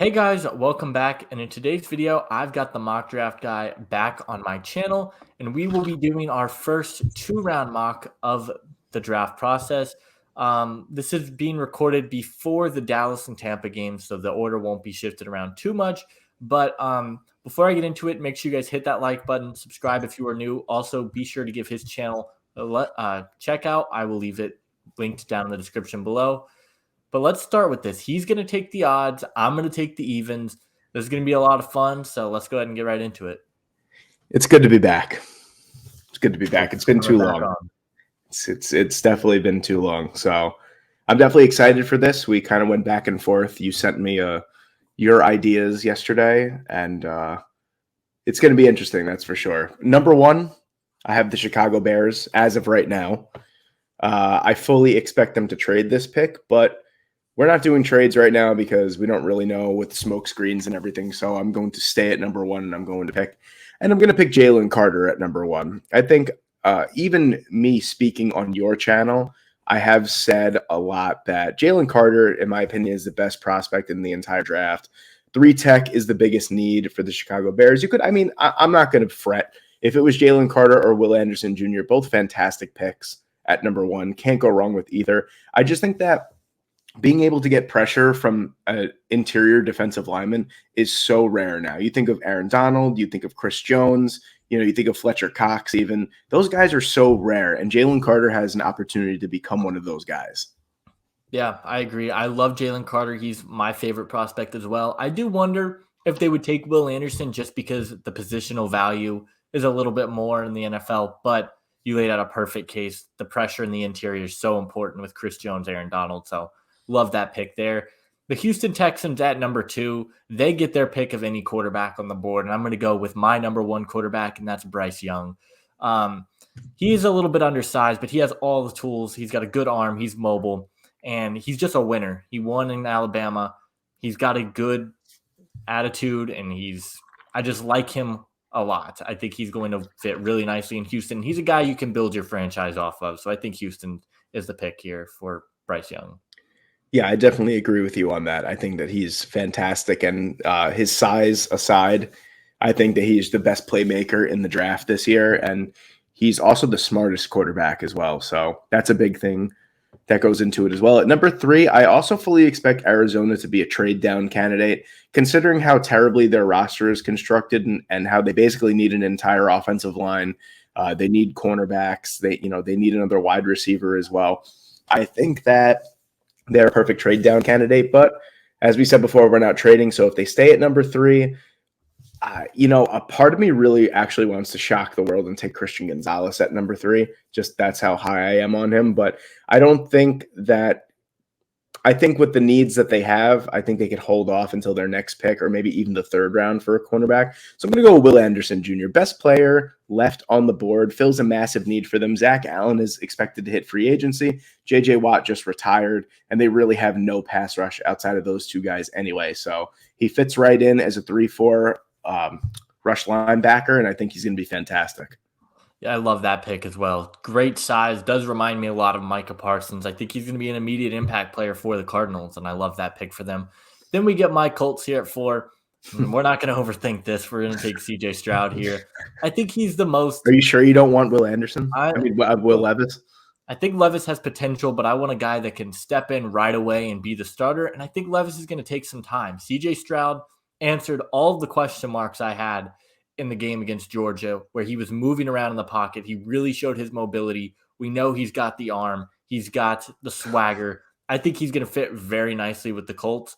Hey guys, welcome back. And in today's video, I've got the mock draft guy back on my channel, and we will be doing our first 2-round mock of the draft process. This is being recorded before the Dallas and Tampa games, so the order won't be shifted around too much. But before I get into it, make sure you guys hit that like button, subscribe if you are new. Also, be sure to give his channel a check out. I will leave it linked down in the description below. But let's start with this. He's going to take the odds. I'm going to take the evens. This is going to be a lot of fun. So let's go ahead and get right into it. It's good to be back. It's good to be back. It's been too long. It's definitely been too long. So I'm definitely excited for this. We kind of went back and forth. You sent me your ideas yesterday, and it's going to be interesting. That's for sure. Number one, I have the Chicago Bears as of right now. I fully expect them to trade this pick, but we're not doing trades right now because we don't really know with the smoke screens and everything. So I'm going to stay at number one, and I'm going to pick Jalen Carter at number one. I think even me speaking on your channel, I have said a lot that Jalen Carter, in my opinion, is the best prospect in the entire draft. 3 tech is the biggest need for the Chicago Bears. I'm not going to fret if it was Jalen Carter or Will Anderson Jr., both fantastic picks at number one. Can't go wrong with either. I just think that being able to get pressure from an interior defensive lineman is so rare now. You think of Aaron Donald, you think of Chris Jones, you think of Fletcher Cox even. Those guys are so rare, and Jalen Carter has an opportunity to become one of those guys. Yeah, I agree. I love Jalen Carter. He's my favorite prospect as well. I do wonder if they would take Will Anderson just because the positional value is a little bit more in the NFL, but you laid out a perfect case. The pressure in the interior is so important with Chris Jones, Aaron Donald, so love that pick there. The Houston Texans at number 2, they get their pick of any quarterback on the board, and I'm going to go with my number 1 quarterback, and that's Bryce Young. He's a little bit undersized, but he has all the tools. He's got a good arm. He's mobile, and he's just a winner. He won in Alabama. He's got a good attitude, and I just like him a lot. I think he's going to fit really nicely in Houston. He's a guy you can build your franchise off of, so I think Houston is the pick here for Bryce Young. Yeah, I definitely agree with you on that. I think that he's fantastic, and his size aside, I think that he's the best playmaker in the draft this year, and he's also the smartest quarterback as well. So that's a big thing that goes into it as well. At number 3, I also fully expect Arizona to be a trade down candidate, considering how terribly their roster is constructed and how they basically need an entire offensive line. They need cornerbacks. They need another wide receiver as well. I think that they're a perfect trade down candidate, but as we said before, we're not trading. So if they stay at number 3, a part of me really actually wants to shock the world and take Christian Gonzalez at number 3. Just that's how high I am on him. But I think with the needs that they have, I think they could hold off until their next pick or maybe even the 3rd round for a cornerback. So I'm going to go with Will Anderson Jr., best player left on the board, fills a massive need for them. Zach Allen is expected to hit free agency. J.J. Watt just retired, and they really have no pass rush outside of those 2 guys anyway. So he fits right in as a 3-4 rush linebacker, and I think he's going to be fantastic. Yeah, I love that pick as well. Great size. Does remind me a lot of Micah Parsons. I think he's going to be an immediate impact player for the Cardinals, and I love that pick for them. Then we get my Colts here at 4. We're not going to overthink this. We're going to take C.J. Stroud here. I think he's the most. Are you sure you don't want Will Anderson? Will Levis? I think Levis has potential, but I want a guy that can step in right away and be the starter, and I think Levis is going to take some time. C.J. Stroud answered all of the question marks I had in the game against Georgia, where he was moving around in the pocket. He really showed his mobility. We know he's got the arm. He's got the swagger. I think he's going to fit very nicely with the Colts.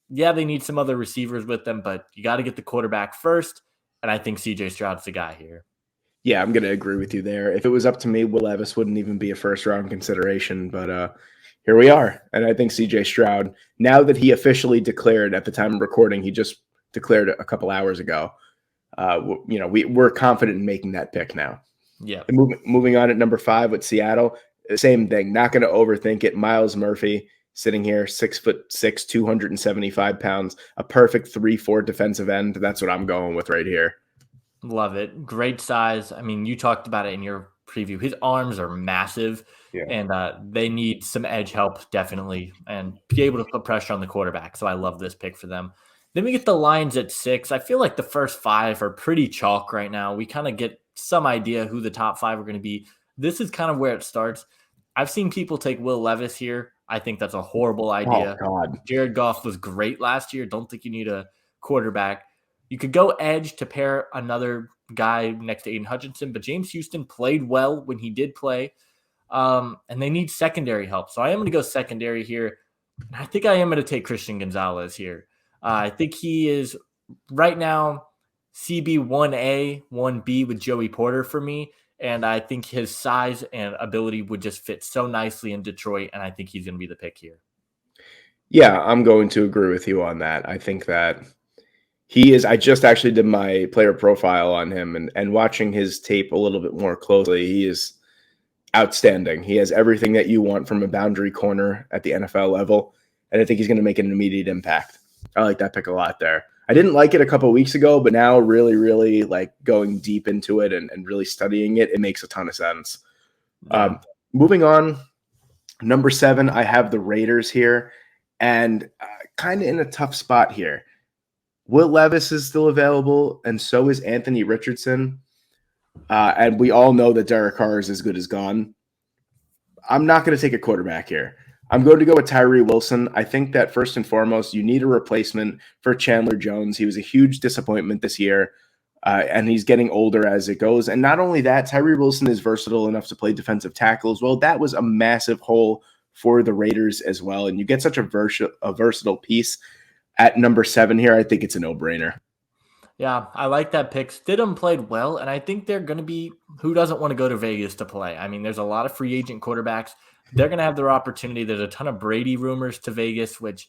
Yeah, they need some other receivers with them, but you got to get the quarterback first, and I think C.J. Stroud's the guy here. Yeah, I'm going to agree with you there. If it was up to me, Will Levis wouldn't even be a first-round consideration, but here we are. And I think C.J. Stroud, now that he officially declared at the time of recording, he just declared a couple hours ago, we're confident in making that pick now. Yeah. And moving on at number 5 with Seattle, same thing. Not going to overthink it. Miles Murphy sitting here, 6'6", 275 pounds, a perfect 3-4 defensive end. That's what I'm going with right here. Love it. Great size. I mean, you talked about it in your preview. His arms are massive, and they need some edge help definitely, and be able to put pressure on the quarterback. So I love this pick for them. Then we get the Lions at 6. I feel like the first 5 are pretty chalk right now. We kind of get some idea who the top 5 are going to be. This is kind of where it starts. I've seen people take Will Levis here. I think that's a horrible Oh idea. God. Jared Goff was great last year. Don't think you need a quarterback. You could go edge to pair another guy next to Aiden Hutchinson, but James Houston played well when he did play. And they need secondary help. So I am going to go secondary here. I think I am going to take Christian Gonzalez here. I think he is right now CB 1A, 1B with Joey Porter for me. And I think his size and ability would just fit so nicely in Detroit. And I think he's going to be the pick here. Yeah, I'm going to agree with you on that. I think that he is. I just actually did my player profile on him, and watching his tape a little bit more closely, he is outstanding. He has everything that you want from a boundary corner at the NFL level, and I think he's going to make an immediate impact. I like that pick a lot there. I didn't like it a couple of weeks ago, but now really like going deep into it and really studying it, it makes a ton of sense. Yeah. Moving on, number 7, I have the Raiders here, and kind of in a tough spot here. Will Levis is still available, and so is Anthony Richardson. And we all know that Derek Carr is as good as gone. I'm not going to take a quarterback here. I'm going to go with Tyree Wilson. I think that first and foremost, you need a replacement for Chandler Jones. He was a huge disappointment this year, and he's getting older as it goes. And not only that, Tyree Wilson is versatile enough to play defensive tackle as well. That was a massive hole for the Raiders as well. And you get such a versatile piece at number 7 here. I think it's a no-brainer. Yeah, I like that pick. Stidham played well, and I think they're going to be who doesn't want to go to Vegas to play. I mean, there's a lot of free agent quarterbacks. They're going to have their opportunity. There's a ton of Brady rumors to Vegas, which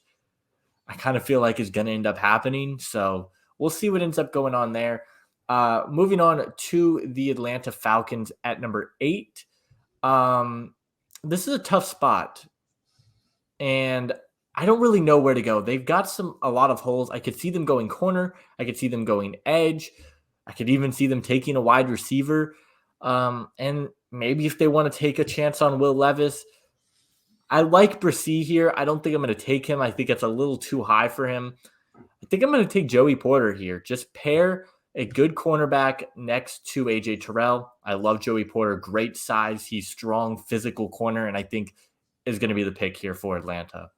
I kind of feel like is going to end up happening. So we'll see what ends up going on there. Moving on to the Atlanta Falcons at number 8. This is a tough spot, and I don't really know where to go. They've got a lot of holes. I could see them going corner. I could see them going edge. I could even see them taking a wide receiver. And maybe if they want to take a chance on Will Levis, I like Brissy here. I don't think I'm going to take him. I think it's a little too high for him. I think I'm going to take Joey Porter here. Just pair a good cornerback next to AJ Terrell. I love Joey Porter. Great size. He's strong, physical corner, and I think is going to be the pick here for Atlanta.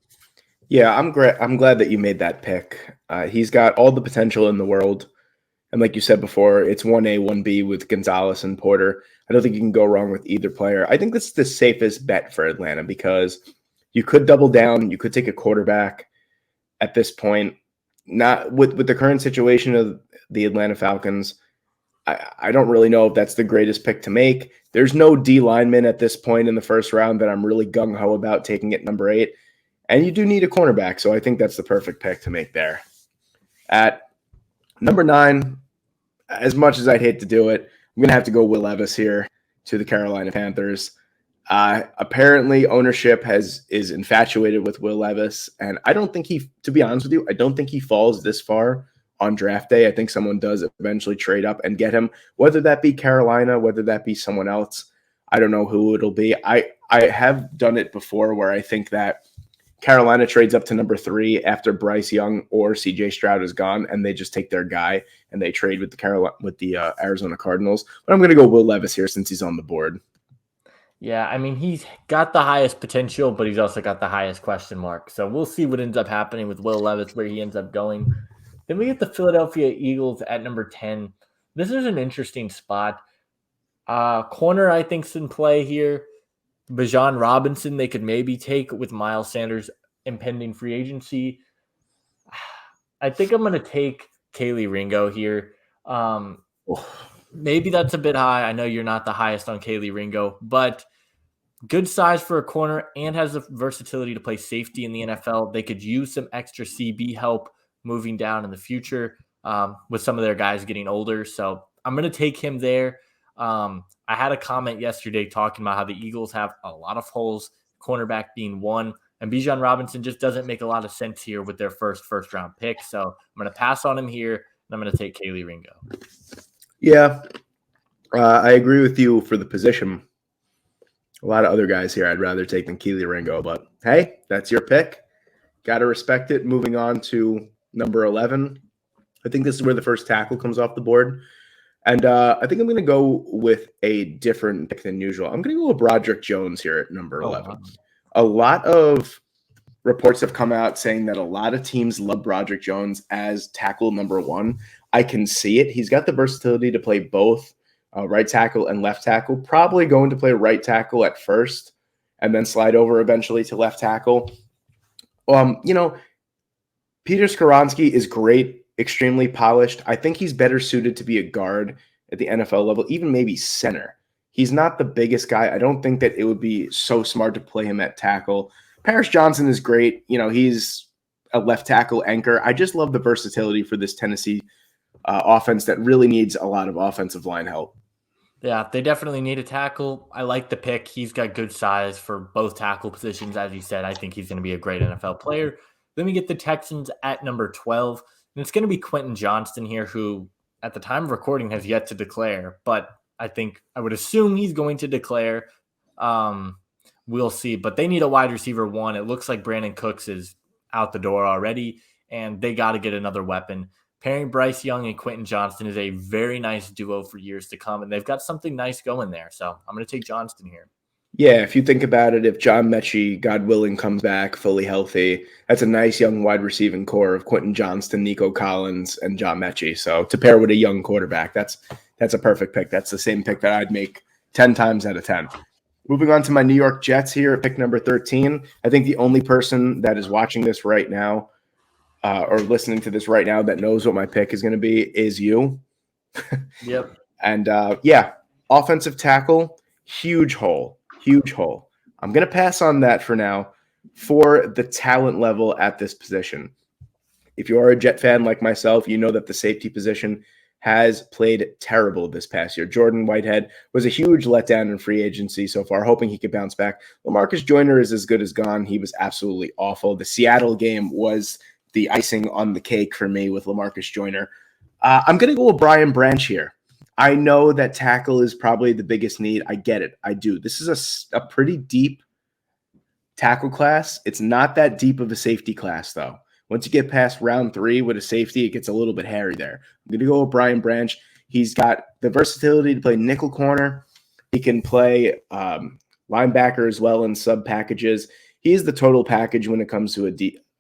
Yeah, I'm glad that you made that pick. He's got all the potential in the world. And like you said before, it's 1A, 1B with Gonzalez and Porter. I don't think you can go wrong with either player. I think this is the safest bet for Atlanta because you could double down. You could take a quarterback at this point. Not with the current situation of the Atlanta Falcons, I don't really know if that's the greatest pick to make. There's no D lineman at this point in the first round that I'm really gung-ho about taking at number 8. And you do need a cornerback, so I think that's the perfect pick to make there. At number 9, as much as I'd hate to do it, I'm going to have to go Will Levis here to the Carolina Panthers. Apparently, ownership is infatuated with Will Levis, and I don't think to be honest with you, I don't think he falls this far on draft day. I think someone does eventually trade up and get him, whether that be Carolina, whether that be someone else. I don't know who it'll be. I have done it before where I think that Carolina trades up to number 3 after Bryce Young or CJ Stroud is gone, and they just take their guy and they trade with the Arizona Cardinals. But I'm going to go Will Levis here since he's on the board. Yeah, I mean, he's got the highest potential, but he's also got the highest question mark. So we'll see what ends up happening with Will Levis, where he ends up going. Then we get the Philadelphia Eagles at number 10. This is an interesting spot. Corner, I think, is in play here. Bijan Robinson, they could maybe take with Miles Sanders' impending free agency. I think I'm going to take Kaylee Ringo here. Maybe that's a bit high. I know you're not the highest on Kaylee Ringo, but good size for a corner and has the versatility to play safety in the NFL. They could use some extra CB help moving down in the future with some of their guys getting older. So I'm going to take him there. I had a comment yesterday talking about how the Eagles have a lot of holes, cornerback being one, and Bijan Robinson just doesn't make a lot of sense here with their first round pick. So I'm going to pass on him here, and I'm going to take Kaylee Ringo. Yeah, I agree with you for the position. A lot of other guys here I'd rather take than Kaylee Ringo, but hey, that's your pick. Got to respect it. Moving on to number 11. I think this is where the first tackle comes off the board. And I think I'm going to go with a different pick than usual. I'm going to go with Broderick Jones here at number 11. Wow. A lot of reports have come out saying that a lot of teams love Broderick Jones as tackle number 1. I can see it. He's got the versatility to play both right tackle and left tackle, probably going to play right tackle at first and then slide over eventually to left tackle. Peter Skoronski is great, extremely polished. I think he's better suited to be a guard at the NFL level, even maybe center. He's not the biggest guy. I don't think that it would be so smart to play him at tackle. Paris Johnson is great. He's a left tackle anchor. I just love the versatility for this Tennessee offense that really needs a lot of offensive line help. Yeah, they definitely need a tackle. I like the pick. He's got good size for both tackle positions. As you said, I think he's going to be a great NFL player. Then we get the Texans at number 12. And it's going to be Quentin Johnston here, who at the time of recording has yet to declare. But I would assume he's going to declare. We'll see. But they need a wide receiver 1. It looks like Brandon Cooks is out the door already, and they got to get another weapon. Pairing Bryce Young and Quentin Johnston is a very nice duo for years to come, and they've got something nice going there. So I'm going to take Johnston here. Yeah, if you think about it, if John Mechie, God willing, comes back fully healthy, that's a nice young wide receiving core of Quentin Johnston, Nico Collins, and John Mechie. So to pair with a young quarterback, that's a perfect pick. That's the same pick that I'd make 10 times out of 10. Moving on to my New York Jets here at pick number 13. I think the only person that is watching this right now or listening to this right now that knows what my pick is going to be is you. Yep. And offensive tackle, huge hole. I'm going to pass on that for now for the talent level at this position. If you are a Jet fan like myself, you know that the safety position has played terrible this past year. Jordan Whitehead was a huge letdown in free agency so far, hoping he could bounce back. LaMarcus Joyner is as good as gone. He was absolutely awful. The Seattle game was the icing on the cake for me with LaMarcus Joyner. I'm going to go with Brian Branch here. I know that tackle is probably the biggest need. I get it. I do. This is a pretty deep tackle class. It's not that deep of a safety class, though. Once you get past round 3 with a safety, it gets a little bit hairy there. I'm going to go with Brian Branch. He's got the versatility to play nickel corner. He can play linebacker as well in sub packages. He's the total package when it comes to a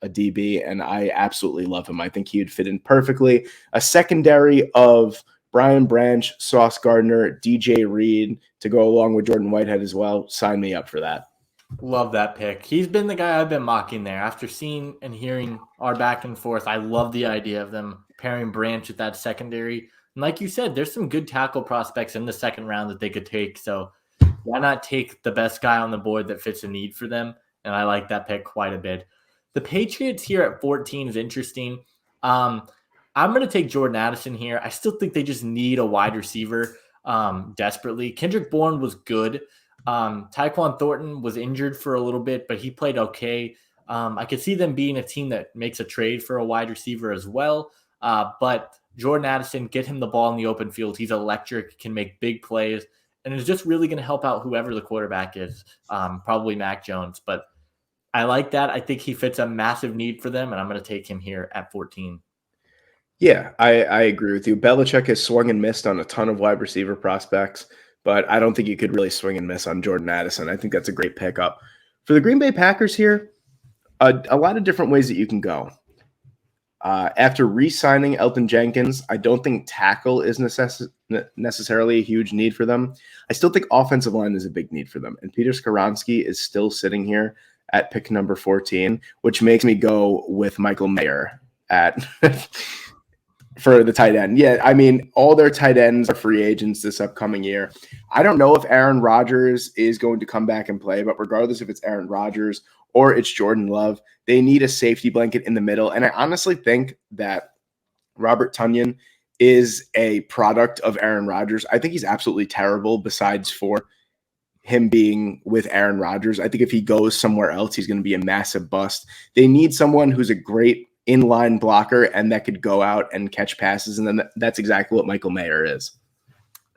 DB, and I absolutely love him. I think he would fit in perfectly. A secondary of Brian Branch, Sauce Gardner, DJ Reed to go along with Jordan Whitehead as well. Sign me up for that. Love that pick. He's been the guy I've been mocking there. After seeing and hearing our back and forth, I love the idea of them pairing Branch with that secondary. And like you said, there's some good tackle prospects in the second round that they could take. So why not take the best guy on the board that fits a need for them? And I like that pick quite a bit. The Patriots here at 14 is interesting. I'm going to take Jordan Addison here. I still think they just need a wide receiver desperately. Kendrick Bourne was good. Tyquan Thornton was injured for a little bit, but he played okay. I could see them being a team that makes a trade for a wide receiver as well. But Jordan Addison, get him the ball in the open field. He's electric, can make big plays, and is just really going to help out whoever the quarterback is, probably Mac Jones. But I like that. I think he fits a massive need for them, and I'm going to take him here at 14. Yeah, I agree with you. Belichick has swung and missed on a ton of wide receiver prospects, but I don't think you could really swing and miss on Jordan Addison. I think that's a great pickup. For the Green Bay Packers here, a lot of different ways that you can go. After re-signing Elton Jenkins, I don't think tackle is necessarily a huge need for them. I still think offensive line is a big need for them. And Peter Skoronski is still sitting here at pick number 14, which makes me go with Michael Mayer at for the tight end. Yeah, I mean, all their tight ends are free agents this upcoming year. I don't know if Aaron Rodgers is going to come back and play, but regardless if it's Aaron Rodgers or it's Jordan Love, they need a safety blanket in the middle. And I honestly think that Robert Tonyan is a product of Aaron Rodgers. I think he's absolutely terrible besides for him being with Aaron Rodgers. I think if he goes somewhere else, he's going to be a massive bust. They need someone who's a great inline blocker and that could go out and catch passes. And then that's exactly what Michael Mayer is.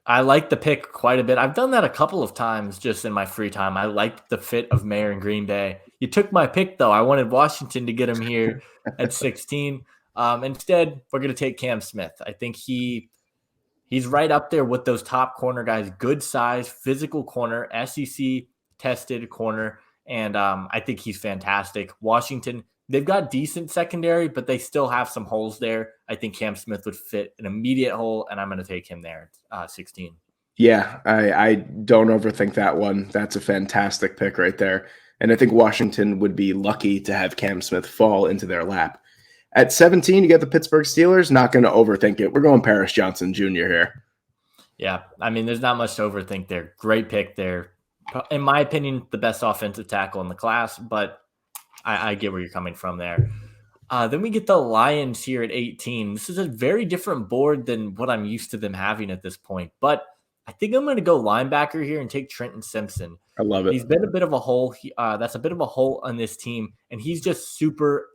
I like the pick quite a bit. I've done that a couple of times just in my free time. I liked the fit of Mayer in Green Bay. You took my pick, though. I wanted Washington to get him here at 16. Instead, we're going to take Cam Smith. I think he's right up there with those top corner guys. Good size, physical corner, SEC tested corner, and I think he's fantastic. Washington, they've got decent secondary, but they still have some holes there. I think Cam Smith would fit an immediate hole, and I'm going to take him there at 16. Yeah, I don't overthink that one. That's a fantastic pick right there. And I think Washington would be lucky to have Cam Smith fall into their lap. At 17, you got the Pittsburgh Steelers. Not going to overthink it. We're going Paris Johnson Jr. here. Yeah, I mean, there's not much to overthink there. Great pick there. In my opinion, the best offensive tackle in the class, but I get where you're coming from there. Then we get the Lions here at 18. This is a very different board than what I'm used to them having at this point, but I think I'm going to go linebacker here and take Trenton Simpson. I love it. He's been a bit of a hole. That's a bit of a hole on this team, and he's just super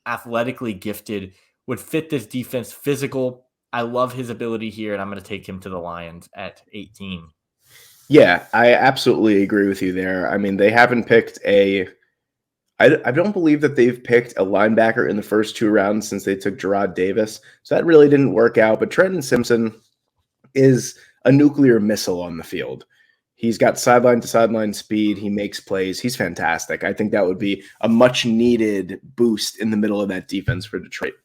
athletically gifted, would fit this defense, physical. I love his ability here, and I'm going to take him to the Lions at 18. Yeah, I absolutely agree with you there. I mean, they haven't picked I don't believe that they've picked a linebacker in the first 2 rounds since they took Gerard Davis. So that really didn't work out. But Trenton Simpson is a nuclear missile on the field. He's got sideline to sideline speed. He makes plays. He's fantastic. I think that would be a much needed boost in the middle of that defense for Detroit.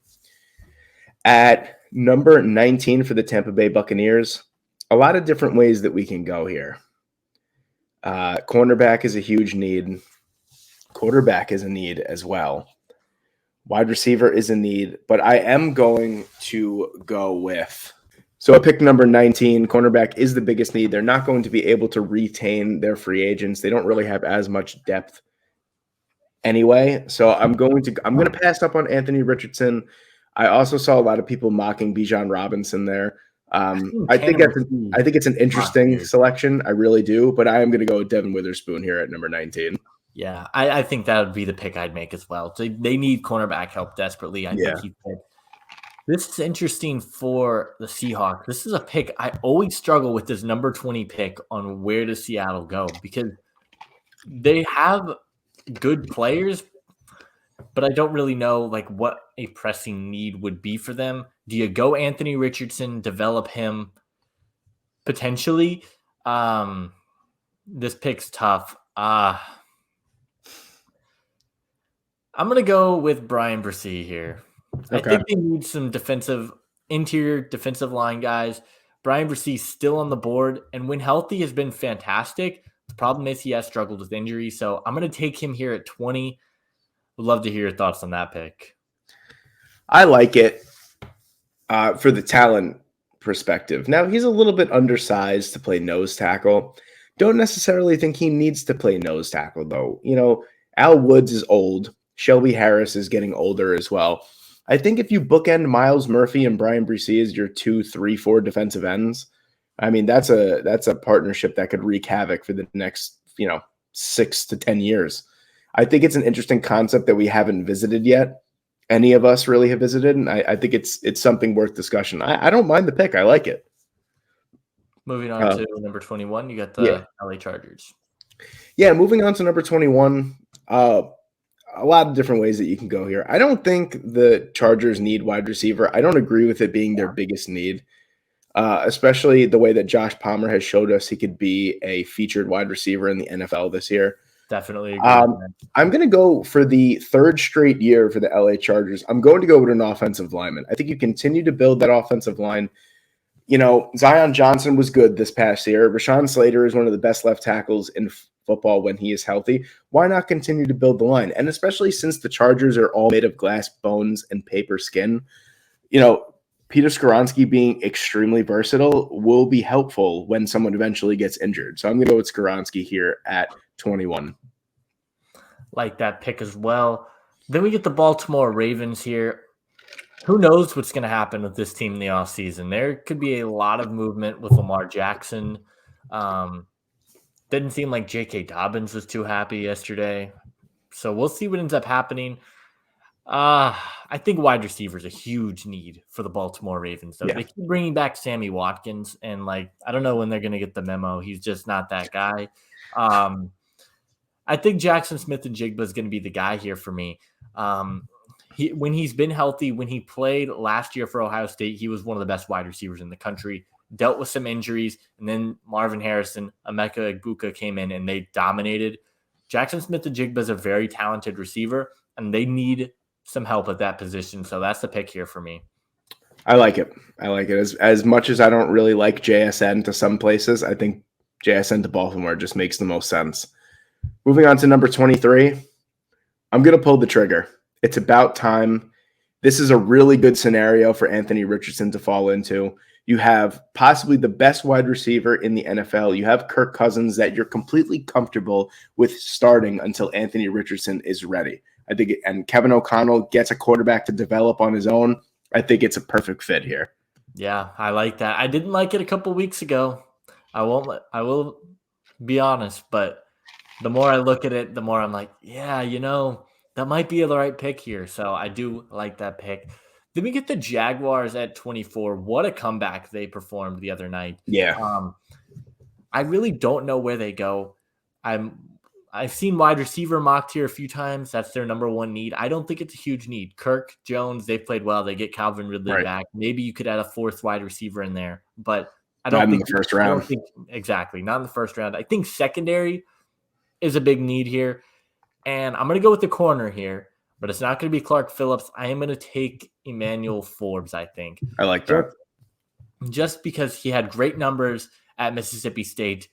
At number 19 for the Tampa Bay Buccaneers, a lot of different ways that we can go here. Cornerback is a huge need. Quarterback is a need as well. Wide receiver is a need, but I am going to go with. So I picked number 19. Cornerback is the biggest need. They're not going to be able to retain their free agents. They don't really have as much depth anyway. So I'm going to pass up on Anthony Richardson. I also saw a lot of people mocking Bijan Robinson there. I think it's an interesting selection. I really do, but I am going to go with Devin Witherspoon here at number 19. Yeah, I think that would be the pick I'd make as well. So they need cornerback help desperately. I think he did. This is interesting for the Seahawks. This is a pick. I always struggle with this number 20 pick on where does Seattle go, because they have good players, but I don't really know like what a pressing need would be for them. Do you go Anthony Richardson, develop him potentially? This pick's tough. I'm going to go with Brian Bresee here. Okay. I think they need some interior defensive line guys. Brian Bresee still on the board, and when healthy has been fantastic. The problem is he has struggled with injury, so I'm going to take him here at 20. Would love to hear your thoughts on that pick. I like it for the talent perspective. Now, he's a little bit undersized to play nose tackle. Don't necessarily think he needs to play nose tackle, though. You know, Al Woods is old. Shelby Harris is getting older as well. I think if you bookend Myles Murphy and Brian Bresee as your 2, 3, 4 defensive ends, I mean, that's a partnership that could wreak havoc for the next, 6 to 10 years. I think it's an interesting concept that we haven't visited yet. Any of us really have visited, and I think it's something worth discussion. I don't mind the pick. I like it. Moving on to number 21, you got the LA Chargers. Yeah, moving on to number 21. A lot of different ways that you can go here. I don't think the Chargers need wide receiver. I don't agree with it being their biggest need, especially the way that Josh Palmer has showed us he could be a featured wide receiver in the NFL this year. Definitely agree. I'm going to go for the 3rd straight year for the LA Chargers. I'm going to go with an offensive lineman. I think you continue to build that offensive line. Zion Johnson was good this past year. Rashawn Slater is one of the best left tackles in football when he is healthy. Why not continue to build the line? And especially since the Chargers are all made of glass bones and paper skin, Peter Skoronski being extremely versatile will be helpful when someone eventually gets injured. So I'm going to go with Skoronski here at 21. Like that pick as well. Then we get the Baltimore Ravens here. Who knows what's going to happen with this team in the offseason? There could be a lot of movement with Lamar Jackson. Didn't seem like J.K. Dobbins was too happy yesterday. So we'll see what ends up happening. I think wide receiver is a huge need for the Baltimore Ravens. So they keep bringing back Sammy Watkins, and I don't know when they're going to get the memo. He's just not that guy. I think Jackson Smith and Jigba is going to be the guy here for me. when he's been healthy, when he played last year for Ohio State, he was one of the best wide receivers in the country. Dealt with some injuries, and then Marvin Harrison, Emeka Egbuka came in, and they dominated. Jackson Smith-Njigba is a very talented receiver, and they need some help at that position. So that's the pick here for me. I like it. As much as I don't really like JSN to some places, I think JSN to Baltimore just makes the most sense. Moving on to number 23, I'm going to pull the trigger. It's about time. This is a really good scenario for Anthony Richardson to fall into. You have possibly the best wide receiver in the NFL. You have Kirk Cousins that you're completely comfortable with starting until Anthony Richardson is ready. I think, and Kevin O'Connell gets a quarterback to develop on his own. I think it's a perfect fit here. Yeah, I like that. I didn't like it a couple weeks ago. I will be honest, but the more I look at it, the more I'm like, yeah, that might be the right pick here. So I do like that pick. Then we get the Jaguars at 24. What a comeback they performed the other night. Yeah. I really don't know where they go. I've seen wide receiver mocked here a few times. That's their number one need. I don't think it's a huge need. Kirk, Jones, they've played well. They get Calvin Ridley back. Maybe you could add a fourth wide receiver in there, but I don't think in the first round. Exactly, not in the first round. I think secondary is a big need here, and I'm going to go with the corner here, but it's not going to be Clark Phillips. I am going to take Emmanuel Forbes, I think. I like that. Just because he had great numbers at Mississippi State,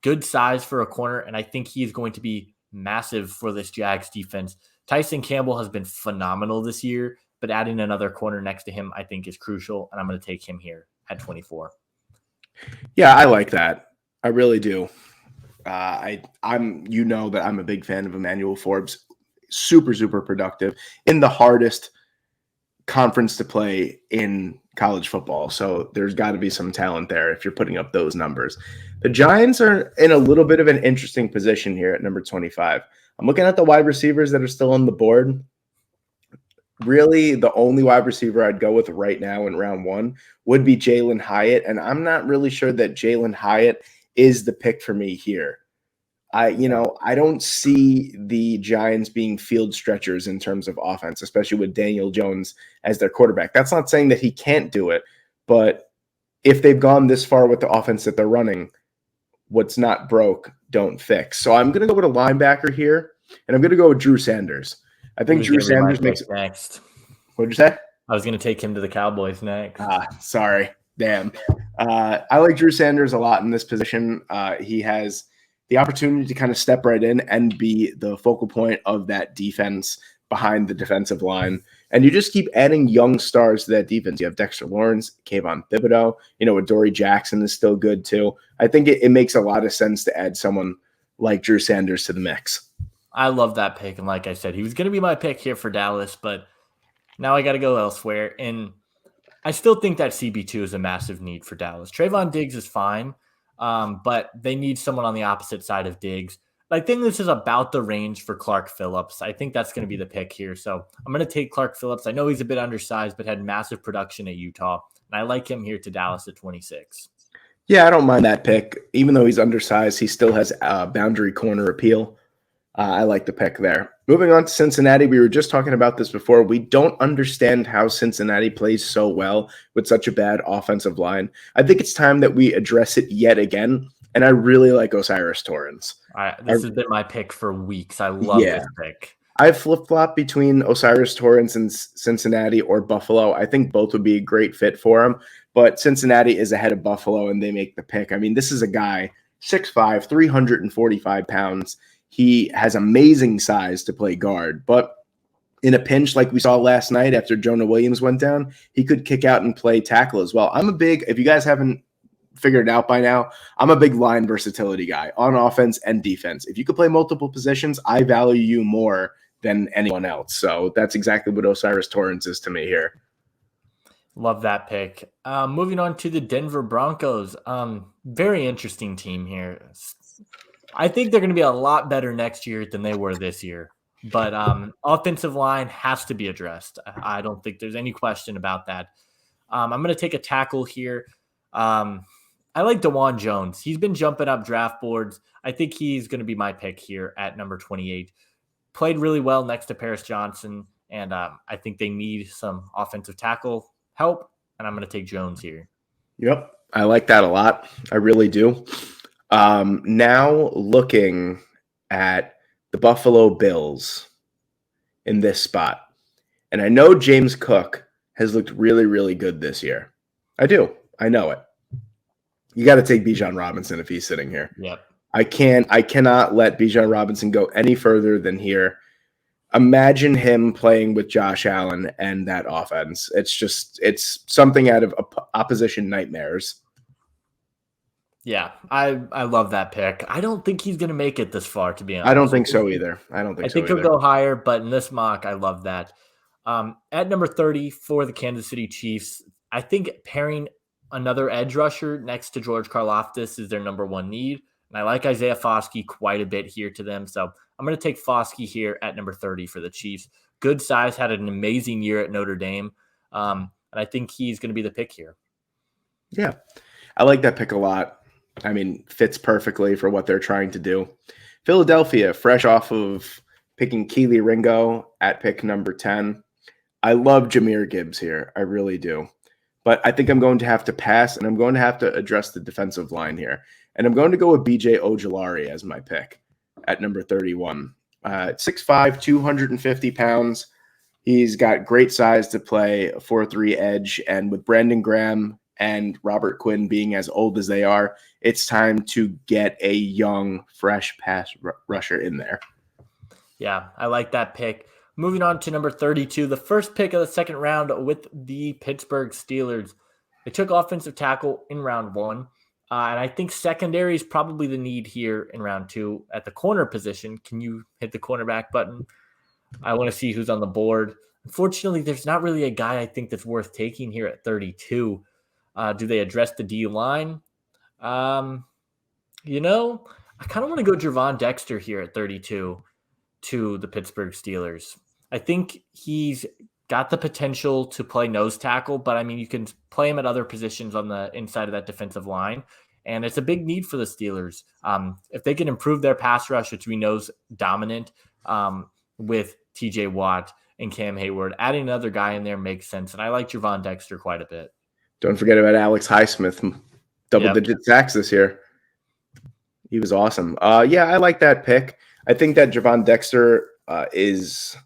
good size for a corner, and I think he is going to be massive for this Jags defense. Tyson Campbell has been phenomenal this year, but adding another corner next to him I think is crucial, and I'm going to take him here at 24. Yeah, I like that. I really do. I'm that I'm a big fan of Emmanuel Forbes. Super, super productive in the hardest conference to play in college football. So there's got to be some talent there if you're putting up those numbers. The Giants are in a little bit of an interesting position here at number 25. I'm looking at the wide receivers that are still on the board. Really, the only wide receiver I'd go with right now in round one would be Jalen Hyatt. And I'm not really sure that Jalen Hyatt is the pick for me here. I don't see the Giants being field stretchers in terms of offense, especially with Daniel Jones as their quarterback. That's not saying that he can't do it, but if they've gone this far with the offense that they're running, what's not broke, don't fix. So I'm going to go with a linebacker here, and I'm going to go with Drew Sanders. I think Drew Sanders makes – next. What did you say? I was going to take him to the Cowboys next. Sorry. Damn. I like Drew Sanders a lot in this position. He has the opportunity to kind of step right in and be the focal point of that defense behind the defensive line. And you just keep adding young stars to that defense. You have Dexter Lawrence, Kayvon Thibodeau, Adoree Jackson is still good too. I think it makes a lot of sense to add someone like Drew Sanders to the mix. I love that pick. And like I said, he was going to be my pick here for Dallas, but now I got to go elsewhere. And I still think that CB2 is a massive need for Dallas. Trayvon Diggs is fine, but they need someone on the opposite side of Diggs. I think this is about the range for Clark Phillips. I think that's going to be the pick here. So I'm going to take Clark Phillips. I know he's a bit undersized, but had massive production at Utah. And I like him here to Dallas at 26. Yeah, I don't mind that pick. Even though he's undersized, he still has boundary corner appeal. I like the pick there. Moving on to Cincinnati, we were just talking about this before. We don't understand how Cincinnati plays so well with such a bad offensive line. I think it's time that we address it yet again, and I really like Osiris Torrens. This has been my pick for weeks. I love this pick. I've flip-flopped between Osiris Torrens and Cincinnati or Buffalo. I think both would be a great fit for him, but Cincinnati is ahead of Buffalo, and they make the pick. I mean, this is a guy, 6'5", 345 pounds. He has amazing size to play guard, but in a pinch like we saw last night after Jonah Williams went down, he could kick out and play tackle as well. If you guys haven't figured it out by now, I'm a big line versatility guy on offense and defense. If you could play multiple positions, I value you more than anyone else. So that's exactly what Osiris Torrens is to me here. Love that pick. Moving on to the Denver Broncos. Very interesting team here. I think they're going to be a lot better next year than they were this year. But offensive line has to be addressed. I don't think there's any question about that. I'm going to take a tackle here. I like DeJuan Jones. He's been jumping up draft boards. I think he's going to be my pick here at number 28. Played really well next to Paris Johnson And I think they need some offensive tackle help, and I'm going to take Jones here. Yep. I like that a lot. I really do. Now looking at the Buffalo Bills in this spot. And I know James Cook has looked really, really good this year. I do. I know it. You got to take Bijan Robinson if he's sitting here. Yep. I cannot let Bijan Robinson go any further than here. Imagine him playing with Josh Allen and that offense. It's something out of opposition nightmares. Yeah, I love that pick. I don't think he's going to make it this far, to be honest. I don't think so either. I think he'll go higher, but in this mock, I love that. At number 30 for the Kansas City Chiefs, I think pairing another edge rusher next to George Karlaftis is their number one need. And I like Isaiah Foskey quite a bit here to them. So I'm going to take Foskey here at number 30 for the Chiefs. Good size, had an amazing year at Notre Dame. And I think he's going to be the pick here. Yeah, I like that pick a lot. I mean, fits perfectly for what they're trying to do. Philadelphia, fresh off of picking Keely Ringo at pick number 10. I love Jahmyr Gibbs here. I really do. But I think I'm going to have to pass, and I'm going to have to address the defensive line here. And I'm going to go with B.J. Ojulari as my pick at number 31. 6'5", 250 pounds. He's got great size to play a 4-3 edge. And with Brandon Graham and Robert Quinn being as old as they are, it's time to get a young, fresh pass rusher in there. Yeah, I like that pick. Moving on to number 32, the first pick of the second round with the Pittsburgh Steelers. They took offensive tackle in round 1. And I think secondary is probably the need here in round 2 at the corner position. Can you hit the cornerback button? I want to see who's on the board. Unfortunately, there's not really a guy I think that's worth taking here at 32. Do they address the D line? I kind of want to go Gervon Dexter here at 32 to the Pittsburgh Steelers. I think he's got the potential to play nose tackle, but I mean, you can play him at other positions on the inside of that defensive line. And it's a big need for the Steelers. If they can improve their pass rush, which we know is dominant with TJ Watt and Cam Hayward, adding another guy in there makes sense. And I like Gervon Dexter quite a bit. Don't forget about Alex Highsmith, double-digit sacks this year. He was awesome. Yeah, I like that pick. I think that Gervon Dexter is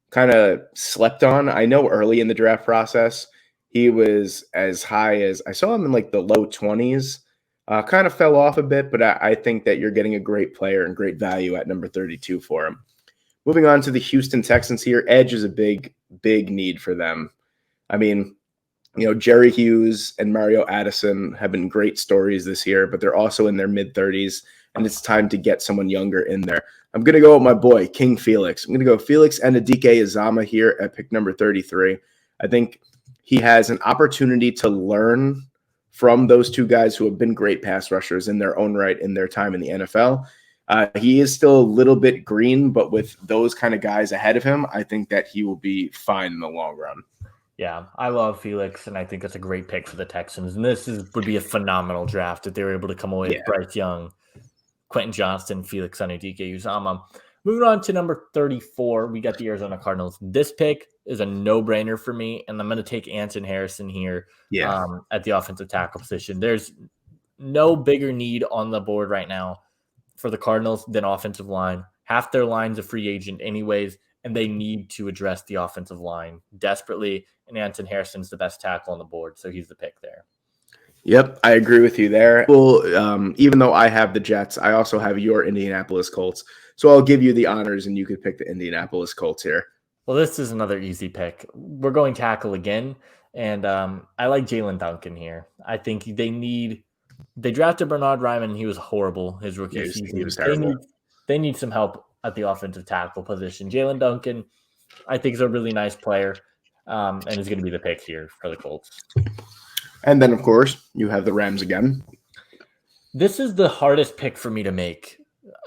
kind of slept on. I know early in the draft process, he was as high as – I saw him in like the low 20s. Kind of fell off a bit, but I think that you're getting a great player and great value at number 32 for him. Moving on to the Houston Texans here, edge is a big, big need for them. I mean – Jerry Hughes and Mario Addison have been great stories this year, but they're also in their mid-30s, and it's time to get someone younger in there. I'm going to go with my boy, King Felix. I'm going to go Felix and Adike Azama here at pick number 33. I think he has an opportunity to learn from those two guys who have been great pass rushers in their own right in their time in the NFL. He is still a little bit green, but with those kind of guys ahead of him, I think that he will be fine in the long run. Yeah, I love Felix, and I think that's a great pick for the Texans. And would be a phenomenal draft if they were able to come away with Bryce Young, Quentin Johnston, Felix Anudike-Uzomah. Moving on to number 34, we got the Arizona Cardinals. This pick is a no-brainer for me, and I'm going to take Anton Harrison here at the offensive tackle position. There's no bigger need on the board right now for the Cardinals than offensive line. Half their line's a free agent anyways, and they need to address the offensive line desperately. And Anton Harrison's the best tackle on the board, so he's the pick there. Yep, I agree with you there. Well, even though I have the Jets, I also have your Indianapolis Colts. So I'll give you the honors, and you could pick the Indianapolis Colts here. Well, this is another easy pick. We're going tackle again, and I like Jalen Duncan here. I think they drafted Bernard Ryman, and he was horrible his rookie season. He was terrible. They need some help at the offensive tackle position. Jalen Duncan, I think, is a really nice player. And is going to be the pick here for the Colts. And then, of course, you have the Rams again. This is the hardest pick for me to make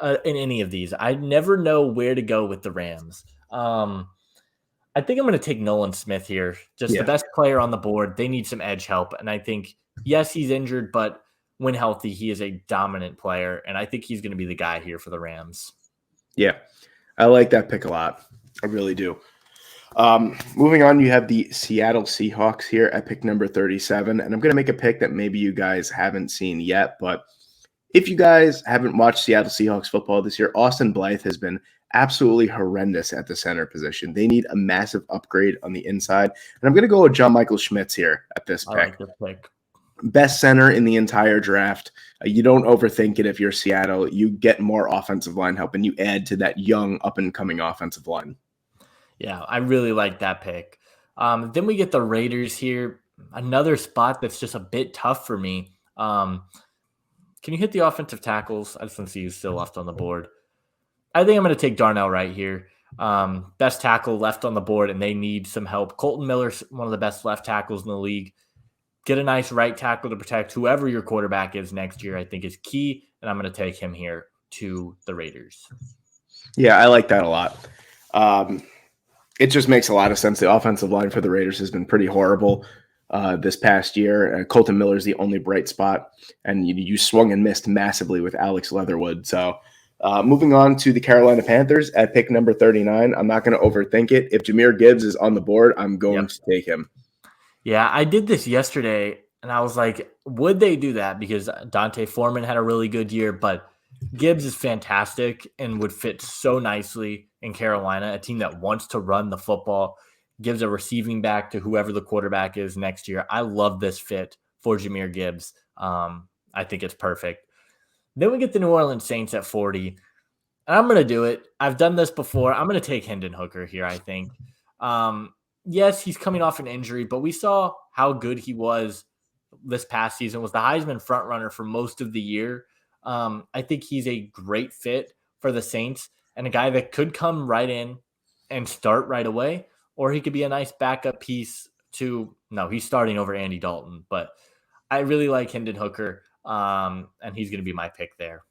in any of these. I never know where to go with the Rams. I think I'm going to take Nolan Smith here. Just the best player on the board. They need some edge help. And I think, yes, he's injured, but when healthy, he is a dominant player. And I think he's going to be the guy here for the Rams. Yeah, I like that pick a lot. I really do. Moving on, you have the Seattle Seahawks here at pick number 37. And I'm going to make a pick that maybe you guys haven't seen yet. But if you guys haven't watched Seattle Seahawks football this year, Austin Blythe has been absolutely horrendous at the center position. They need a massive upgrade on the inside. And I'm going to go with John Michael Schmitz here at this pick. I like this pick. Best center in the entire draft. You don't overthink it if you're Seattle. You get more offensive line help, and you add to that young, up-and-coming offensive line. Yeah, I really like that pick. Then we get the Raiders here. Another spot that's just a bit tough for me. Can you hit the offensive tackles? I just want to see who's still left on the board. I think I'm going to take Darnell Wright here. Best tackle left on the board, and they need some help. Colton Miller's one of the best left tackles in the league. Get a nice right tackle to protect whoever your quarterback is next year, I think is key, and I'm going to take him here to the Raiders. Yeah, I like that a lot. It just makes a lot of sense. The offensive line for the Raiders has been pretty horrible this past year. Colton Miller is the only bright spot, and you swung and missed massively with Alex Leatherwood. So moving on to the Carolina Panthers at pick number 39. I'm not going to overthink it. If Jahmyr Gibbs is on the board, I'm going to take him. Yeah, I did this yesterday, and I was like, would they do that? Because Dante Foreman had a really good year, but Gibbs is fantastic and would fit so nicely in Carolina, a team that wants to run the football, gives a receiving back to whoever the quarterback is next year. I love this fit for Jahmyr Gibbs. I think it's perfect. Then we get the New Orleans Saints at 40, and I'm going to do it. I've done this before. I'm going to take Hendon Hooker here, I think. Yes, he's coming off an injury, but we saw how good he was this past season, was the Heisman frontrunner for most of the year. I think he's a great fit for the Saints and a guy that could come right in and start right away, or he could be a nice backup piece to – no, he's starting over Andy Dalton, but I really like Hendon Hooker, and he's going to be my pick there.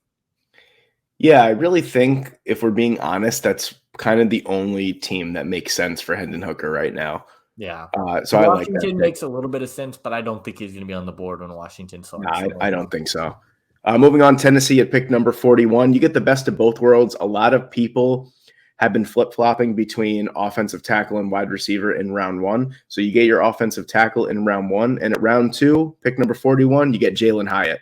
Yeah, I really think, if we're being honest, that's kind of the only team that makes sense for Hendon Hooker right now. Yeah. So I like that. Washington makes a little bit of sense, but I don't think he's going to be on the board when Washington starts. No, I don't think so. Moving on, Tennessee at pick number 41. You get the best of both worlds. A lot of people have been flip-flopping between offensive tackle and wide receiver in round one. So you get your offensive tackle in round one. And at round two, pick number 41, you get Jalen Hyatt.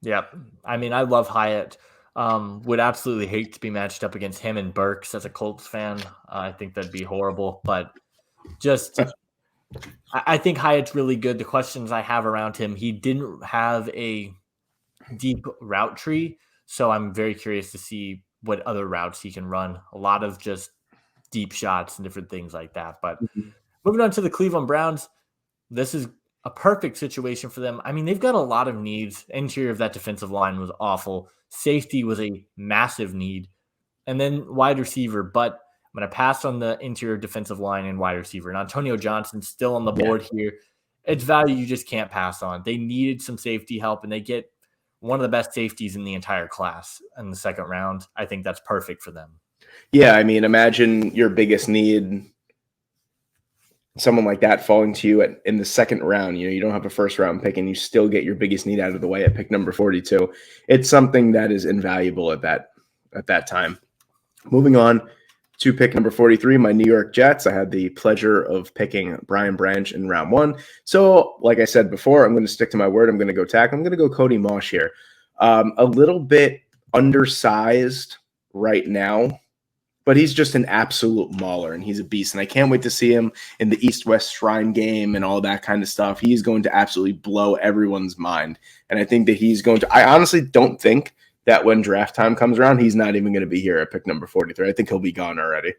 Yep. I mean, I love Hyatt. Would absolutely hate to be matched up against him and Burks as a Colts fan. I think that'd be horrible. But just I think Hyatt's really good. The questions I have around him, he didn't have a deep route tree. So I'm very curious to see what other routes he can run. A lot of just deep shots and different things like that. But moving on to the Cleveland Browns, this is a perfect situation for them. I mean, they've got a lot of needs. Interior of that defensive line was awful. Safety was a massive need. And then wide receiver, but I'm going to pass on the interior defensive line and wide receiver. And Antonio Johnson's still on the board here. It's value you just can't pass on. They needed some safety help, and they get one of the best safeties in the entire class in the second round. I think that's perfect for them. Yeah, I mean, imagine your biggest need, someone like that falling to you in the second round. You don't have a first round pick, and you still get your biggest need out of the way at pick number 42. It's something that is invaluable at that time. Moving on to pick number 43, my New York Jets. I had the pleasure of picking Brian Branch in round one. So, like I said before, I'm going to stick to my word. I'm going to go tackle. I'm going to go Cody Mosh here. A little bit undersized right now, but he's just an absolute mauler, and he's a beast. And I can't wait to see him in the East-West Shrine game and all that kind of stuff. He's going to absolutely blow everyone's mind. And I think that he's going to – I honestly don't think that when draft time comes around, he's not even going to be here at pick number 43. I think he'll be gone already.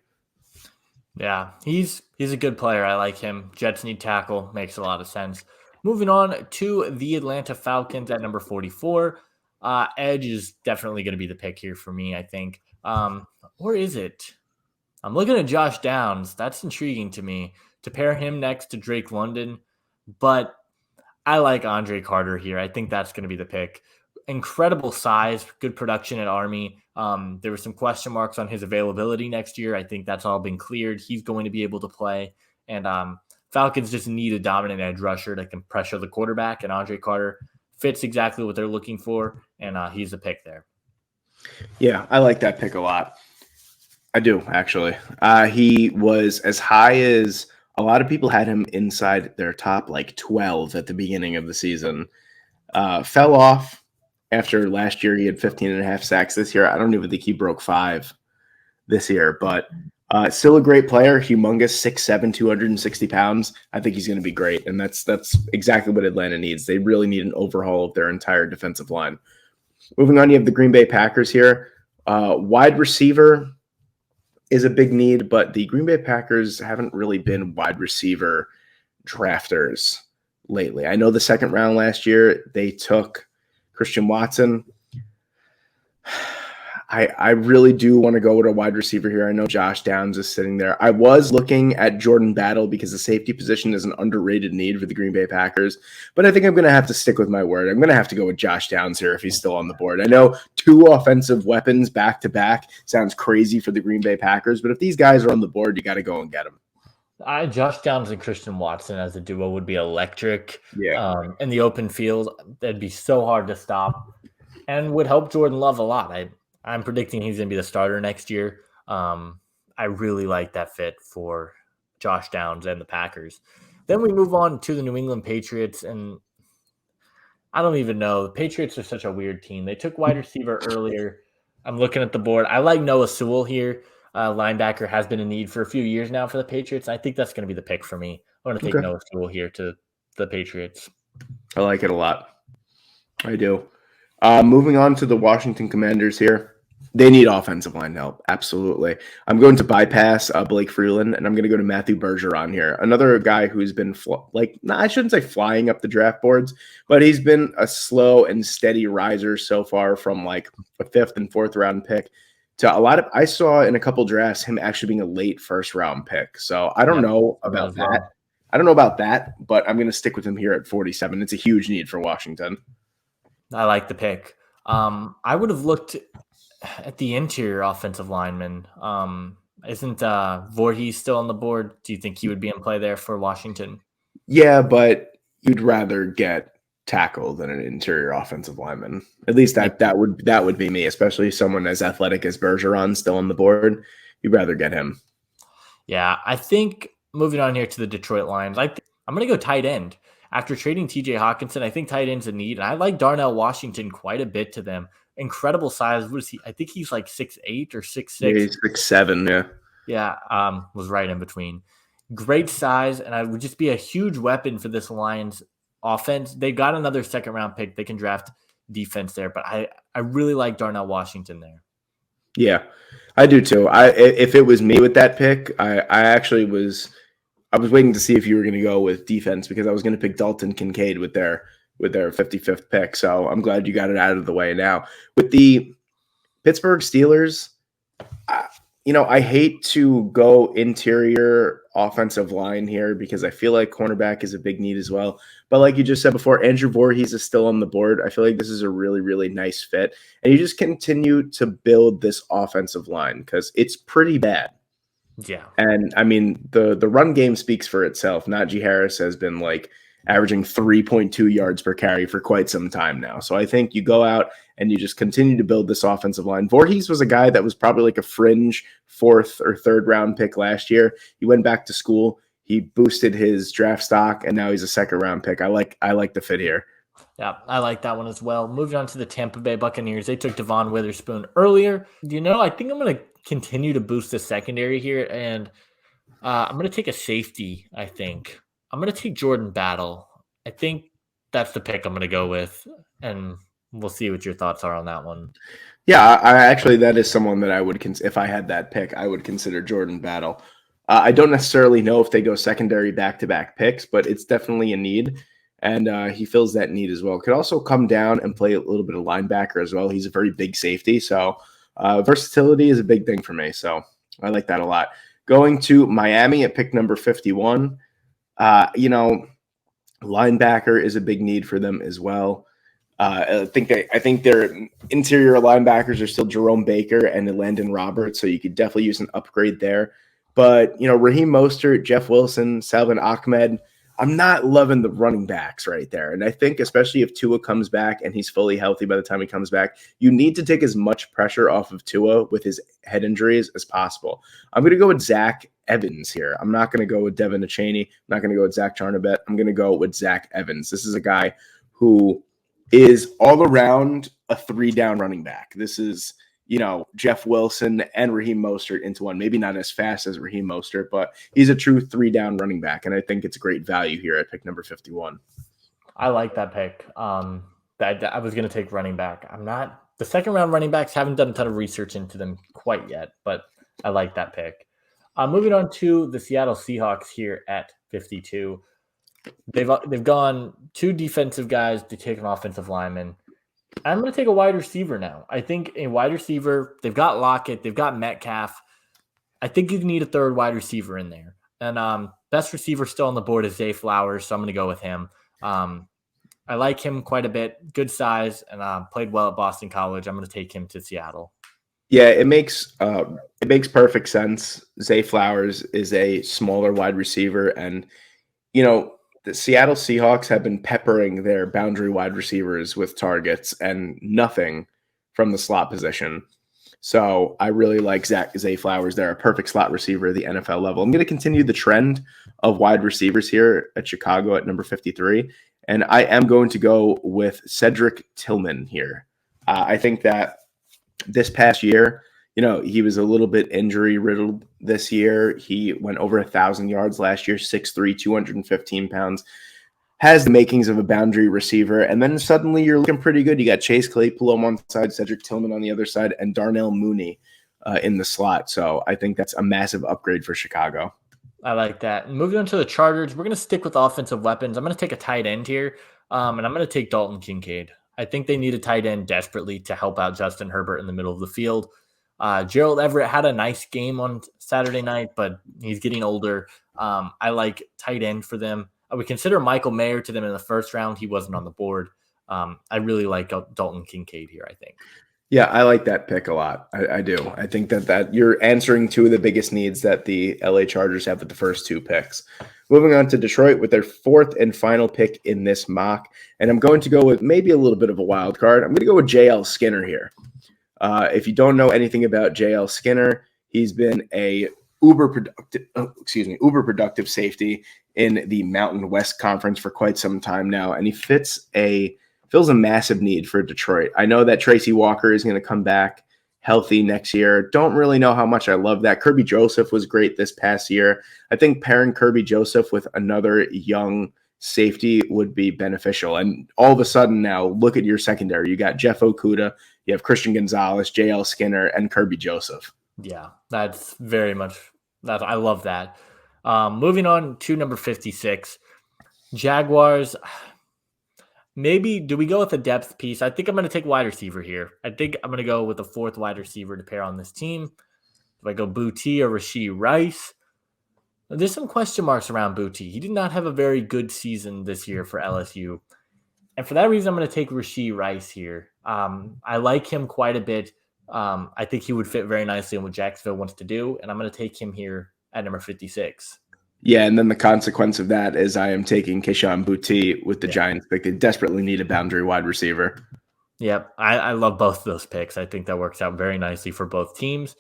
Yeah, he's a good player. I like him. Jets need tackle. Makes a lot of sense. Moving on to the Atlanta Falcons at number 44. Edge is definitely going to be the pick here for me, I think. Or is it? I'm looking at Josh Downs. That's intriguing to me to pair him next to Drake London. But I like Andre Carter here. I think that's going to be the pick. Incredible size, good production at Army. There were some question marks on his availability next year. I think that's all been cleared. He's going to be able to play. And Falcons just need a dominant edge rusher that can pressure the quarterback. And Andre Carter fits exactly what they're looking for. And he's the pick there. Yeah, I like that pick a lot. I do, actually. He was as high as a lot of people had him inside their top like 12 at the beginning of the season. Fell off after last year. He had 15 and a half sacks this year. I don't even think he broke 5 this year, but still a great player. Humongous, 6'7", 260 pounds. I think he's going to be great, and that's exactly what Atlanta needs. They really need an overhaul of their entire defensive line. Moving on, you have the Green Bay Packers here. Wide receiver is a big need, but the Green Bay Packers haven't really been wide receiver drafters lately. I know the second round last year, they took Christian Watson. I really do want to go with a wide receiver here. I know Josh Downs is sitting there. I was looking at Jordan Battle because the safety position is an underrated need for the Green Bay Packers, but I think I'm going to have to stick with my word. I'm going to have to go with Josh Downs here if he's still on the board. I know 2 offensive weapons back-to-back sounds crazy for the Green Bay Packers, but if these guys are on the board, you got to go and get them. Josh Downs and Christian Watson as a duo would be electric. Yeah. In the open field, that'd be so hard to stop and would help Jordan Love a lot. I'm predicting he's going to be the starter next year. I really like that fit for Josh Downs and the Packers. Then we move on to the New England Patriots, and I don't even know. The Patriots are such a weird team. They took wide receiver earlier. I'm looking at the board. I like Noah Sewell here. Linebacker has been a need for a few years now for the Patriots. I think that's going to be the pick for me. I want to take Noah Sewell here to the Patriots. I like it a lot. I do. Moving on to the Washington Commanders here. They need offensive line help. Absolutely. I'm going to bypass Blake Freeland, and I'm going to go to Matthew Bergeron here. Another guy who's been I shouldn't say flying up the draft boards, but he's been a slow and steady riser so far from like a 5th and 4th round pick to a lot of, I saw in a couple drafts him actually being a late 1st round pick. So I don't know about that. I don't know about that, but I'm going to stick with him here at 47. It's a huge need for Washington. I like the pick. I would have looked at the interior offensive lineman. Isn't Voorhees still on the board? Do you think he would be in play there for Washington? Yeah, but you'd rather get tackle than an interior offensive lineman. At least that would be me, especially someone as athletic as Bergeron still on the board. You'd rather get him. Yeah, I think moving on here to the Detroit Lions, I'm going to go tight end. After trading TJ Hawkinson, I think tight end's a need, and I like Darnell Washington quite a bit to them. Incredible size. What is he? I think he's like 6'8" or 6'6". Yeah, he's 6'7", yeah. Yeah, was right in between. Great size, and I would just be a huge weapon for this Lions offense. They got another 2nd round pick. They can draft defense there, but I really like Darnell Washington there. Yeah, I do too. If it was me with that pick, I was waiting to see if you were going to go with defense because I was going to pick Dalton Kincaid with their 55th pick. So I'm glad you got it out of the way now. With the Pittsburgh Steelers, I hate to go interior offensive line here because I feel like cornerback is a big need as well. But like you just said before, Andrew Voorhees is still on the board. I feel like this is a really, really nice fit. And you just continue to build this offensive line because it's pretty bad. Yeah. And I mean, the run game speaks for itself. Najee Harris has been like averaging 3.2 yards per carry for quite some time now. So I think you go out and you just continue to build this offensive line. Voorhees was a guy that was probably like a fringe 4th or 3rd round pick last year. He went back to school. He boosted his draft stock, and now he's a 2nd round pick. I like the fit here. Yeah, I like that one as well. Moving on to the Tampa Bay Buccaneers. They took Devon Witherspoon earlier. I think I'm going to continue to boost the secondary here, and I'm going to take a safety, I think. I'm going to take Jordan Battle. I think that's the pick I'm going to go with, and we'll see what your thoughts are on that one. Yeah, I actually, that is someone that I would if I had that pick, I would consider Jordan Battle. I don't necessarily know if they go secondary back-to-back picks, but it's definitely a need, and he fills that need as well. Could also come down and play a little bit of linebacker as well. He's a very big safety, so versatility is a big thing for me, so I like that a lot. Going to Miami at pick number 51, linebacker is a big need for them as well. I think their interior linebackers are still Jerome Baker and Landon Roberts, so you could definitely use an upgrade there. But Raheem Mostert, Jeff Wilson, Salvin Ahmed, I'm not loving the running backs right there. And I think especially if Tua comes back and he's fully healthy by the time he comes back, you need to take as much pressure off of Tua with his head injuries as possible. I'm going to go with Zach Evans here. I'm not going to go with Devin Achaney. I'm not going to go with Zach Charnabet. I'm going to go with Zach Evans. This is a guy who is all around a 3-down running back. This is, Jeff Wilson and Raheem Mostert into one. Maybe not as fast as Raheem Mostert, but he's a true 3-down running back, and I think it's a great value here at pick number 51. I like that pick. I was going to take running back. The second round running backs, haven't done a ton of research into them quite yet, but I like that pick. Moving on to the Seattle Seahawks here at 52. They've gone 2 defensive guys to take an offensive lineman. I'm going to take a wide receiver now. I think a wide receiver, they've got Lockett, they've got Metcalf. I think you need a third wide receiver in there. And best receiver still on the board is Zay Flowers, so I'm going to go with him. I like him quite a bit. Good size, and played well at Boston College. I'm going to take him to Seattle. Yeah, it makes perfect sense. Zay Flowers is a smaller wide receiver, and the Seattle Seahawks have been peppering their boundary wide receivers with targets and nothing from the slot position. So I really like Zay Flowers. They're a perfect slot receiver at the NFL level. I'm going to continue the trend of wide receivers here at Chicago at number 53. And I am going to go with Cedric Tillman here. I think that this past year, he was a little bit injury riddled this year. He went over 1,000 yards last year, 6'3", 215 pounds, has the makings of a boundary receiver. And then suddenly you're looking pretty good. You got Chase Claypool on one side, Cedric Tillman on the other side, and Darnell Mooney in the slot. So I think that's a massive upgrade for Chicago. I like that. And moving on to the Chargers, we're going to stick with offensive weapons. I'm going to take a tight end here, and I'm going to take Dalton Kincaid. I think they need a tight end desperately to help out Justin Herbert in the middle of the field. Gerald Everett had a nice game on Saturday night, but he's getting older. I like tight end for them. I would consider Michael Mayer to them in the first round. He wasn't on the board. I really like Dalton Kincaid here, I think. Yeah, I like that pick a lot. I do. I think that you're answering 2 of the biggest needs that the LA Chargers have with the first 2 picks. Moving on to Detroit with their 4th and final pick in this mock. And I'm going to go with maybe a little bit of a wild card. I'm going to go with JL Skinner here. If you don't know anything about JL Skinner, he's been a uber productive safety in the Mountain West Conference for quite some time now, and he fills a massive need for Detroit. I know that Tracy Walker is going to come back healthy next year. Don't really know how much I love that. Kirby Joseph was great this past year. I think pairing Kirby Joseph with another young safety would be beneficial. And all of a sudden now, look at your secondary. You got Jeff Okudah, you have Christian Gonzalez, JL Skinner, and Kirby Joseph. Yeah, that's very much that. I love that. Moving on to number 56, Jaguars. Maybe do we go with a depth piece? I think I'm going to take wide receiver here. I think I'm going to go with a 4th wide receiver to pair on this team. Do I go Boutte or Rashee Rice? There's some question marks around Boutte. He did not have a very good season this year for LSU. And for that reason, I'm going to take Rashee Rice here. I like him quite a bit. I think he would fit very nicely in what Jacksonville wants to do. And I'm going to take him here at number 56. Yeah, and then the consequence of that is I am taking Kayshon Boutte with the Giants pick. They desperately need a boundary wide receiver. Yep, I love both of those picks. I think that works out very nicely for both teams.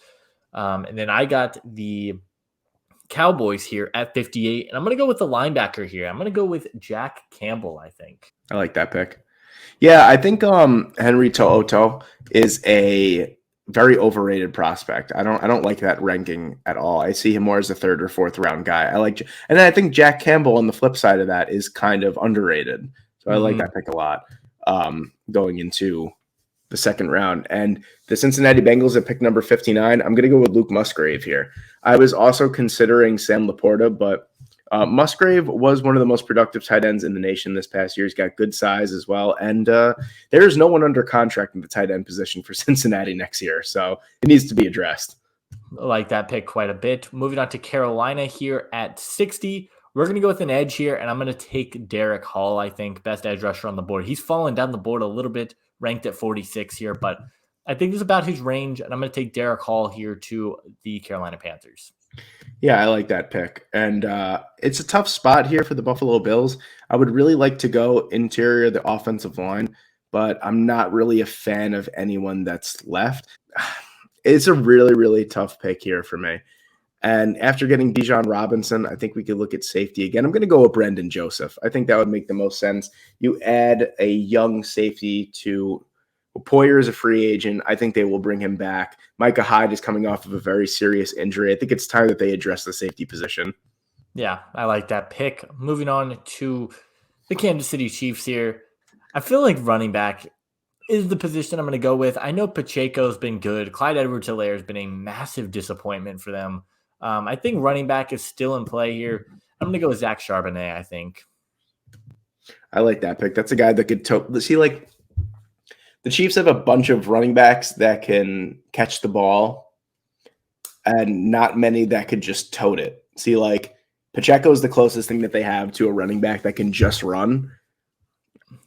And then I got the Cowboys here at 58, and I'm going to go with the linebacker here. I'm going to go with Jack Campbell, I think. I like that pick. Yeah, I think Henry To'oTo'o is a very overrated prospect. I don't like that ranking at all. I see him more as a 3rd or 4th round guy. And I think Jack Campbell on the flip side of that is kind of underrated. So I like that pick a lot going into the 2nd round. And the Cincinnati Bengals at pick number 59, I'm going to go with Luke Musgrave here. I was also considering Sam Laporta, but Musgrave was one of the most productive tight ends in the nation this past year. He's got good size as well. And there is no one under contract in the tight end position for Cincinnati next year. So it needs to be addressed. I like that pick quite a bit. Moving on to Carolina here at 60. We're going to go with an edge here, and I'm going to take Derek Hall, I think, best edge rusher on the board. He's fallen down the board a little bit, ranked at 46 here, but I think this is about his range, and I'm going to take Derek Hall here to the Carolina Panthers. Yeah, I like that pick. And it's a tough spot here for the Buffalo Bills. I would really like to go interior of the offensive line, but I'm not really a fan of anyone that's left. It's a really, really tough pick here for me. And after getting Bijan Robinson, I think we could look at safety again. I'm going to go with Brendan Joseph. I think that would make the most sense. You add a young safety to Poyer is a free agent. I think they will bring him back. Micah Hyde is coming off of a very serious injury. I think it's time that they address the safety position. Yeah, I like that pick. Moving on to the Kansas City Chiefs here. I feel like running back is the position I'm going to go with. I know Pacheco's been good. Clyde Edwards-Helaire has been a massive disappointment for them. I think running back is still in play here. I'm going to go with Zach Charbonnet, I think. I like that pick. That's a guy that could see, like, the Chiefs have a bunch of running backs that can catch the ball and not many that could just tote it. See, like, Pacheco is the closest thing that they have to a running back that can just run.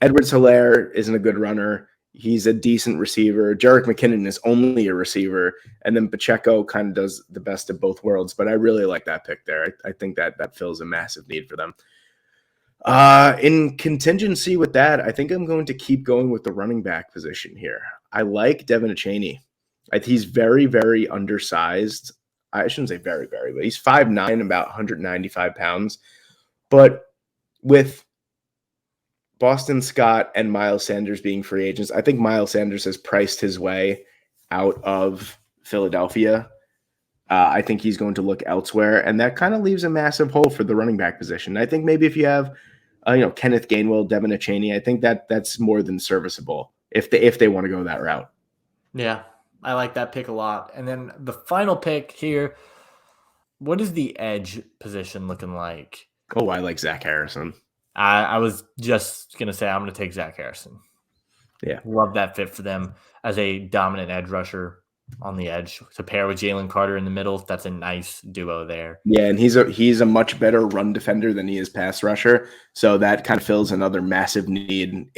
Edwards-Helaire isn't a good runner. He's a decent receiver. Jerick McKinnon is only a receiver. And then Pacheco kind of does the best of both worlds. But I really like that pick there. I think that fills a massive need for them. In contingency with that, I think I'm going to keep going with the running back position here. I like Devin Achaney. He's very, very undersized. I shouldn't say very, very, but he's 5'9", about 195 pounds. But with Boston Scott and Miles Sanders being free agents, I think Miles Sanders has priced his way out of Philadelphia. I think he's going to look elsewhere, and that kind of leaves a massive hole for the running back position. I think maybe if you have, Kenneth Gainwell, Devin Achaney, I think that's more than serviceable if they want to go that route. Yeah, I like that pick a lot. And then the final pick here, what is the edge position looking like? Oh, I like Zach Harrison. I was just going to say I'm going to take Zach Harrison. Yeah. Love that fit for them as a dominant edge rusher on the edge to pair with Jalen Carter in the middle. That's a nice duo there. Yeah, and he's a much better run defender than he is pass rusher. So that kind of fills another massive need.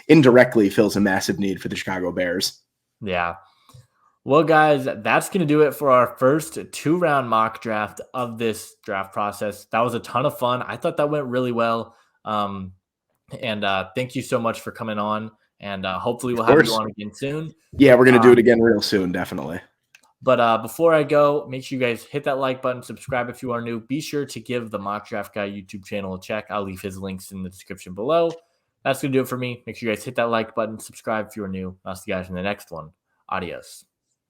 Indirectly fills a massive need for the Chicago Bears. Yeah. Well, guys, that's going to do it for our first 2-round mock draft of this draft process. That was a ton of fun. I thought that went really well. And thank you so much for coming on. And hopefully we'll have you on again soon. Yeah, we're going to do it again real soon, definitely. But before I go, make sure you guys hit that like button, subscribe if you are new. Be sure to give the Mock Draft Guy YouTube channel a check. I'll leave his links in the description below. That's going to do it for me. Make sure you guys hit that like button, subscribe if you are new. I'll see you guys in the next one. Adios.